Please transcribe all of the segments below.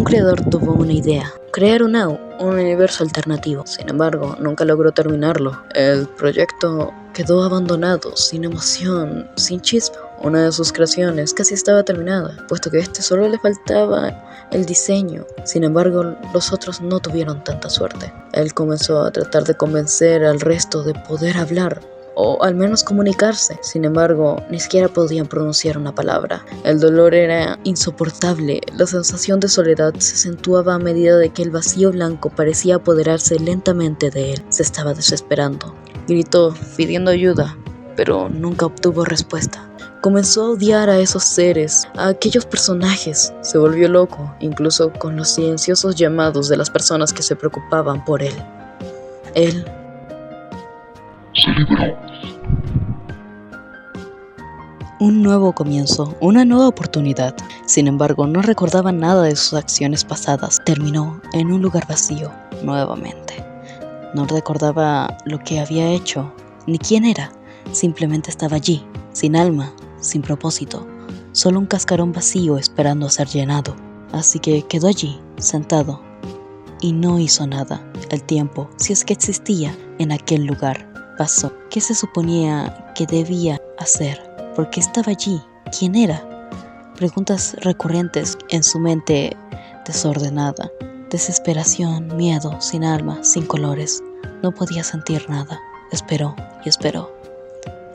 un creador tuvo una idea: crear un universo alternativo. Sin embargo, nunca logró terminarlo. El proyecto quedó abandonado, sin emoción, sin chispa. Una de sus creaciones casi estaba terminada, puesto que solo le faltaba el diseño. Sin embargo, los otros no tuvieron tanta suerte. Él comenzó a tratar de convencer al resto de poder hablar, o al menos comunicarse. Sin embargo, ni siquiera podían pronunciar una palabra. El dolor era insoportable. La sensación de soledad se acentuaba a medida de que el vacío blanco parecía apoderarse lentamente de él. Se estaba desesperando. Gritó, pidiendo ayuda, pero nunca obtuvo respuesta. Comenzó a odiar a esos seres, a aquellos personajes. Se volvió loco, incluso con los silenciosos llamados de las personas que se preocupaban por él. Él se liberó. Un nuevo comienzo, una nueva oportunidad. Sin embargo, no recordaba nada de sus acciones pasadas. Terminó en un lugar vacío, nuevamente. No recordaba lo que había hecho, ni quién era. Simplemente estaba allí, sin alma, sin propósito. Solo un cascarón vacío esperando a ser llenado. Así que quedó allí, sentado, y no hizo nada. El tiempo, si es que existía, en aquel lugar, pasó. ¿Qué se suponía que debía hacer? ¿Por qué estaba allí? ¿Quién era? Preguntas recurrentes en su mente desordenada. Desesperación, miedo, sin alma, sin colores. No podía sentir nada. Esperó y esperó,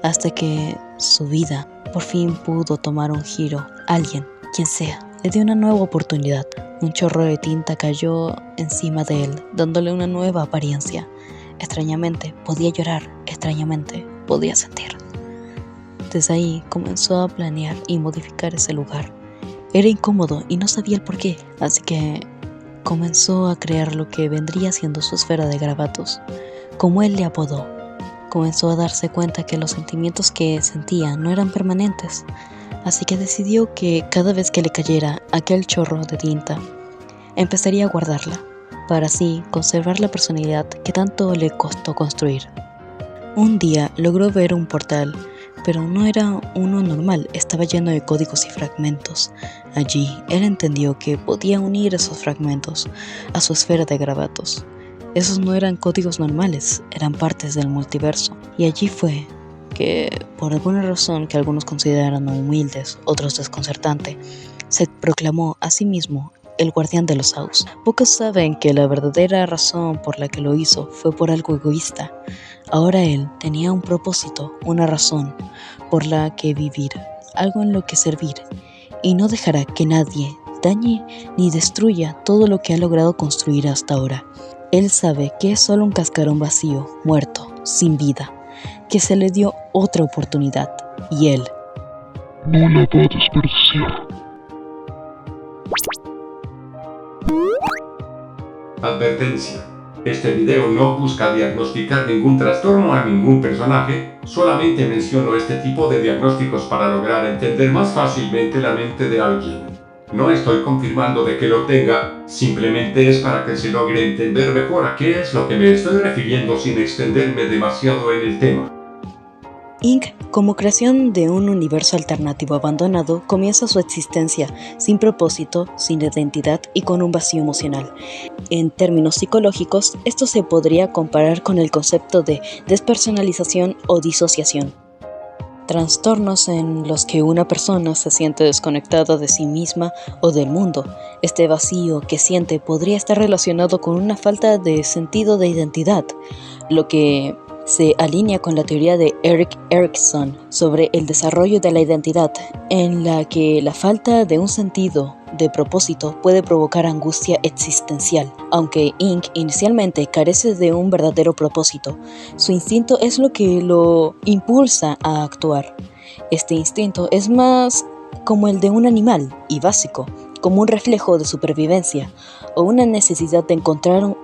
hasta que su vida por fin pudo tomar un giro. Alguien, quien sea, le dio una nueva oportunidad. Un chorro de tinta cayó encima de él, dándole una nueva apariencia. Extrañamente podía llorar, extrañamente podía sentir. Desde ahí comenzó a planear y modificar ese lugar. Era incómodo y no sabía el porqué, así que comenzó a crear lo que vendría siendo su esfera de garabatos, como él le apodó. Comenzó a darse cuenta que los sentimientos que sentía no eran permanentes, así que decidió que cada vez que le cayera aquel chorro de tinta, empezaría a guardarla, para así conservar la personalidad que tanto le costó construir. Un día logró ver un portal, pero no era uno normal, estaba lleno de códigos y fragmentos. Allí, él entendió que podía unir esos fragmentos a su esfera de garabatos. Esos no eran códigos normales, eran partes del multiverso. Y allí fue que, por alguna razón que algunos consideran humildes, otros desconcertante, se proclamó a sí mismo el guardián de los Aus. Pocos saben que la verdadera razón por la que lo hizo fue por algo egoísta. Ahora él tenía un propósito, una razón por la que vivir, algo en lo que servir, y no dejará que nadie dañe ni destruya todo lo que ha logrado construir hasta ahora. Él sabe que es solo un cascarón vacío, muerto, sin vida, que se le dio otra oportunidad, y él no la va a desperdiciar. Advertencia. Este video no busca diagnosticar ningún trastorno a ningún personaje, solamente menciono este tipo de diagnósticos para lograr entender más fácilmente la mente de alguien. No estoy confirmando de que lo tenga, simplemente es para que se logre entender mejor a qué es lo que me estoy refiriendo sin extenderme demasiado en el tema. Inc., como creación de un universo alternativo abandonado, comienza su existencia sin propósito, sin identidad y con un vacío emocional. En términos psicológicos, esto se podría comparar con el concepto de despersonalización o disociación. Trastornos en los que una persona se siente desconectada de sí misma o del mundo. Este vacío que siente podría estar relacionado con una falta de sentido de identidad, lo que se alinea con la teoría de Erik Erikson sobre el desarrollo de la identidad, en la que la falta de un sentido de propósito puede provocar angustia existencial. Aunque Inc. inicialmente carece de un verdadero propósito, su instinto es lo que lo impulsa a actuar. Este instinto es más como el de un animal y básico, como un reflejo de supervivencia o una necesidad de encontrar un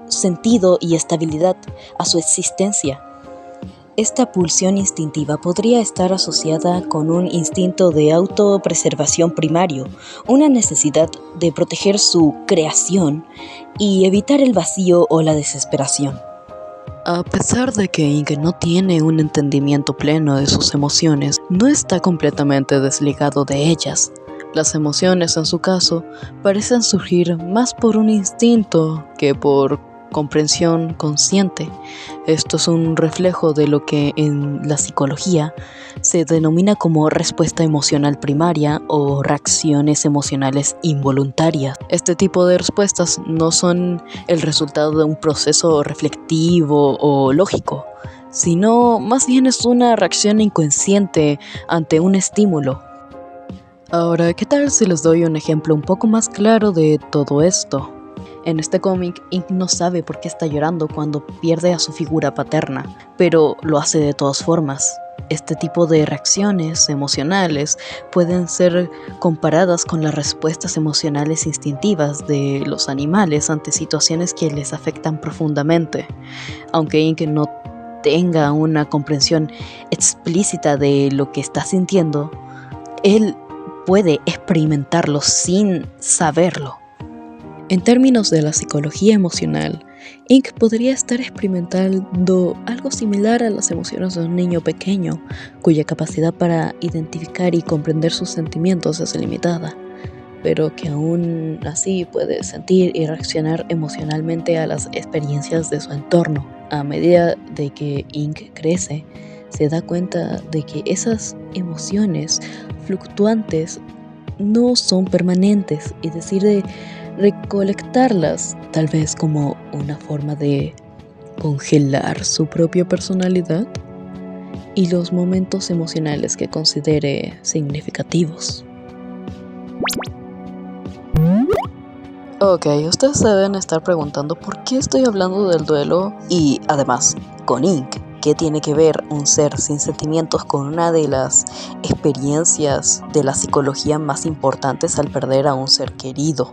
sentido y estabilidad a su existencia. Esta pulsión instintiva podría estar asociada con un instinto de autopreservación primario, una necesidad de proteger su creación y evitar el vacío o la desesperación. A pesar de que Inc. no tiene un entendimiento pleno de sus emociones, no está completamente desligado de ellas. Las emociones, en su caso, parecen surgir más por un instinto que por comprensión consciente. Esto es un reflejo de lo que en la psicología se denomina como respuesta emocional primaria o reacciones emocionales involuntarias. Este tipo de respuestas no son el resultado de un proceso reflectivo o lógico, sino más bien es una reacción inconsciente ante un estímulo. Ahora, ¿qué tal si les doy un ejemplo un poco más claro de todo esto? En este cómic, Ink no sabe por qué está llorando cuando pierde a su figura paterna, pero lo hace de todas formas. Este tipo de reacciones emocionales pueden ser comparadas con las respuestas emocionales instintivas de los animales ante situaciones que les afectan profundamente. Aunque Ink no tenga una comprensión explícita de lo que está sintiendo, él puede experimentarlo sin saberlo. En términos de la psicología emocional, Ink podría estar experimentando algo similar a las emociones de un niño pequeño, cuya capacidad para identificar y comprender sus sentimientos es limitada, pero que aún así puede sentir y reaccionar emocionalmente a las experiencias de su entorno. A medida de que Ink crece, se da cuenta de que esas emociones fluctuantes no son permanentes y decide recolectarlas, tal vez como una forma de congelar su propia personalidad y los momentos emocionales que considere significativos. Ok, ustedes se deben estar preguntando por qué estoy hablando del duelo y además con Ink. ¿Qué tiene que ver un ser sin sentimientos con una de las experiencias de la psicología más importantes al perder a un ser querido?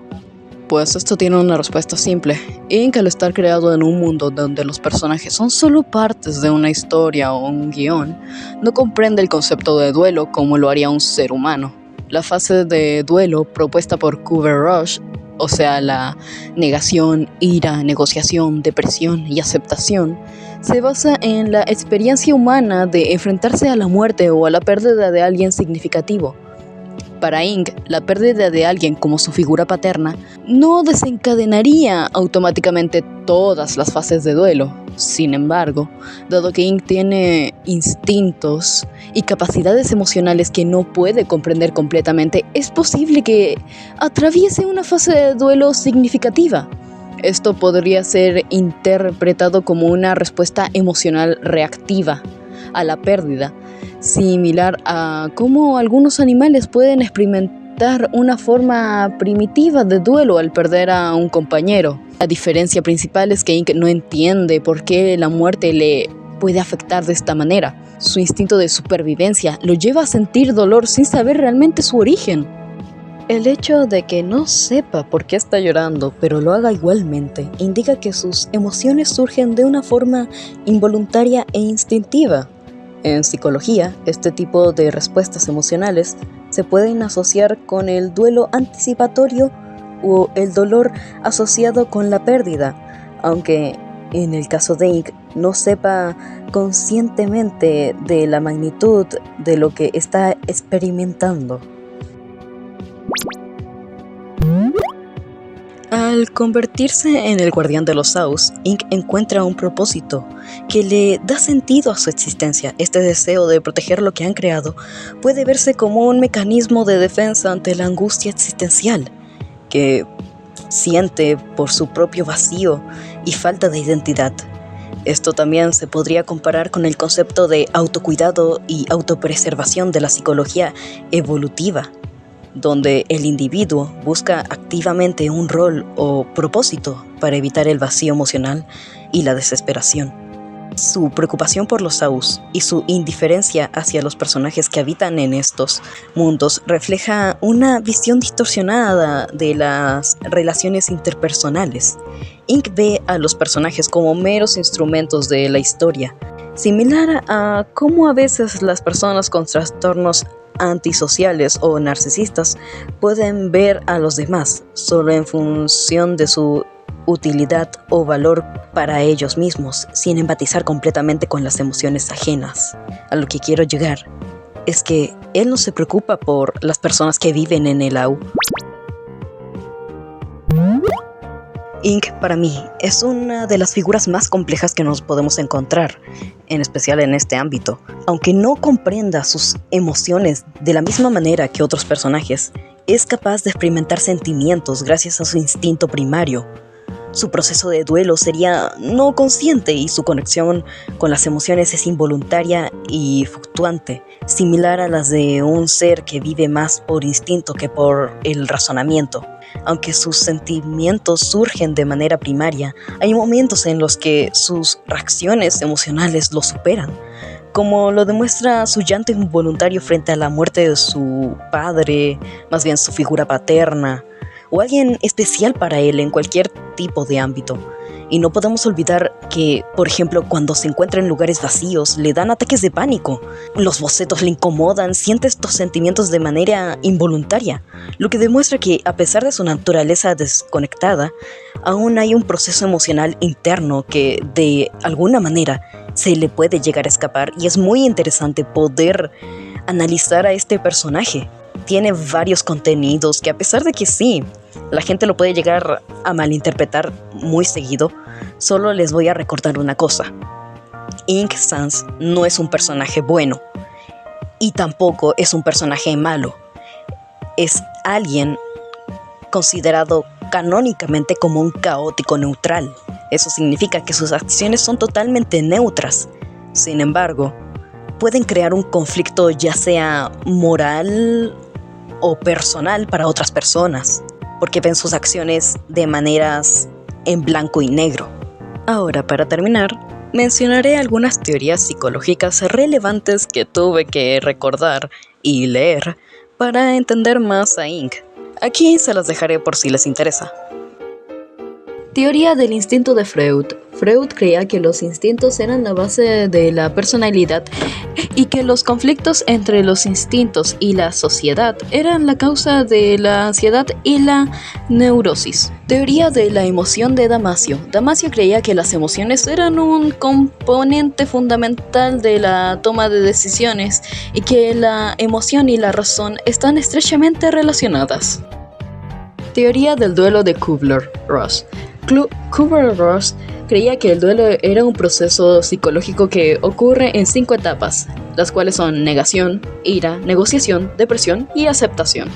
Pues esto tiene una respuesta simple. Ink, al estar creado en un mundo donde los personajes son solo partes de una historia o un guión, no comprende el concepto de duelo como lo haría un ser humano. La fase de duelo propuesta por Kubler-Ross, o sea, la negación, ira, negociación, depresión y aceptación, se basa en la experiencia humana de enfrentarse a la muerte o a la pérdida de alguien significativo. Para Ink, la pérdida de alguien como su figura paterna no desencadenaría automáticamente todas las fases de duelo. Sin embargo, dado que Ink tiene instintos y capacidades emocionales que no puede comprender completamente, es posible que atraviese una fase de duelo significativa. Esto podría ser interpretado como una respuesta emocional reactiva a la pérdida, similar a cómo algunos animales pueden experimentar una forma primitiva de duelo al perder a un compañero. La diferencia principal es que Ink no entiende por qué la muerte le puede afectar de esta manera. Su instinto de supervivencia lo lleva a sentir dolor sin saber realmente su origen. El hecho de que no sepa por qué está llorando, pero lo haga igualmente, indica que sus emociones surgen de una forma involuntaria e instintiva. En psicología, este tipo de respuestas emocionales se pueden asociar con el duelo anticipatorio o el dolor asociado con la pérdida, aunque en el caso de Ink no sepa conscientemente de la magnitud de lo que está experimentando. Al convertirse en el guardián de los Saus, Ink encuentra un propósito que le da sentido a su existencia. Este deseo de proteger lo que han creado puede verse como un mecanismo de defensa ante la angustia existencial que siente por su propio vacío y falta de identidad. Esto también se podría comparar con el concepto de autocuidado y autopreservación de la psicología evolutiva, donde el individuo busca activamente un rol o propósito para evitar el vacío emocional y la desesperación. Su preocupación por los Saus y su indiferencia hacia los personajes que habitan en estos mundos refleja una visión distorsionada de las relaciones interpersonales. Ink ve a los personajes como meros instrumentos de la historia, similar a cómo a veces las personas con trastornos antisociales o narcisistas pueden ver a los demás solo en función de su utilidad o valor para ellos mismos, sin empatizar completamente con las emociones ajenas. A lo que quiero llegar es que él no se preocupa por las personas que viven en el AU. Ink, para mí, es una de las figuras más complejas que nos podemos encontrar, en especial en este ámbito. Aunque no comprenda sus emociones de la misma manera que otros personajes, es capaz de experimentar sentimientos gracias a su instinto primario. Su proceso de duelo sería no consciente y su conexión con las emociones es involuntaria y fluctuante, similar a las de un ser que vive más por instinto que por el razonamiento. Aunque sus sentimientos surgen de manera primaria, hay momentos en los que sus reacciones emocionales lo superan, como lo demuestra su llanto involuntario frente a la muerte de su padre, más bien su figura paterna, o alguien especial para él en cualquier tipo de ámbito. Y no podemos olvidar que, por ejemplo, cuando se encuentra en lugares vacíos, le dan ataques de pánico. Los bocetos le incomodan, siente estos sentimientos de manera involuntaria, lo que demuestra que, a pesar de su naturaleza desconectada, aún hay un proceso emocional interno que, de alguna manera, se le puede llegar a escapar, y es muy interesante poder analizar a este personaje. Tiene varios contenidos que, a pesar de que sí, la gente lo puede llegar a malinterpretar muy seguido, solo les voy a recordar una cosa. Ink Sans no es un personaje bueno y tampoco es un personaje malo. Es alguien considerado canónicamente como un caótico neutral. Eso significa que sus acciones son totalmente neutras. Sin embargo, pueden crear un conflicto ya sea moral o personal para otras personas, porque ven sus acciones de maneras en blanco y negro. Ahora, para terminar, mencionaré algunas teorías psicológicas relevantes que tuve que recordar y leer para entender más a Ink. Aquí se las dejaré por si les interesa. Teoría del instinto de Freud. Freud creía que los instintos eran la base de la personalidad y que los conflictos entre los instintos y la sociedad eran la causa de la ansiedad y la neurosis. Teoría de la emoción de Damasio. Damasio creía que las emociones eran un componente fundamental de la toma de decisiones y que la emoción y la razón están estrechamente relacionadas. Teoría del duelo de Kübler-Ross. Kübler-Ross creía que el duelo era un proceso psicológico que ocurre en 5 etapas, las cuales son negación, ira, negociación, depresión y aceptación.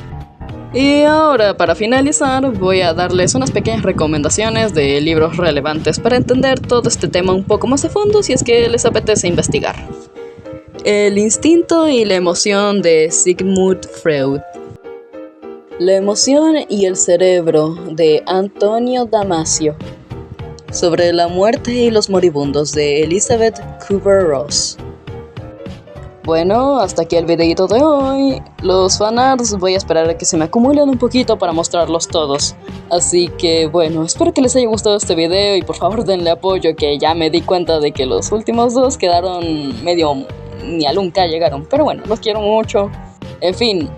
Y ahora, para finalizar, voy a darles unas pequeñas recomendaciones de libros relevantes para entender todo este tema un poco más a fondo si es que les apetece investigar. El instinto y la emoción de Sigmund Freud. La emoción y el cerebro de Antonio Damasio. Sobre la muerte y los moribundos de Elizabeth Kübler-Ross. Bueno, hasta aquí el videito de hoy. Los fanarts voy a esperar a que se me acumulen un poquito para mostrarlos todos. Así que bueno, espero que les haya gustado este video y por favor denle apoyo, que ya me di cuenta de que los últimos dos quedaron medio ni a nunca llegaron. Pero bueno, los quiero mucho. En fin,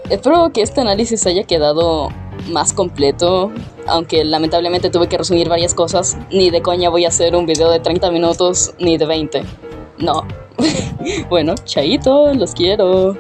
espero que este análisis haya quedado más completo, aunque lamentablemente tuve que resumir varias cosas. Ni de coña voy a hacer un video de 30 minutos, ni de 20. No. Bueno, chaito, los quiero.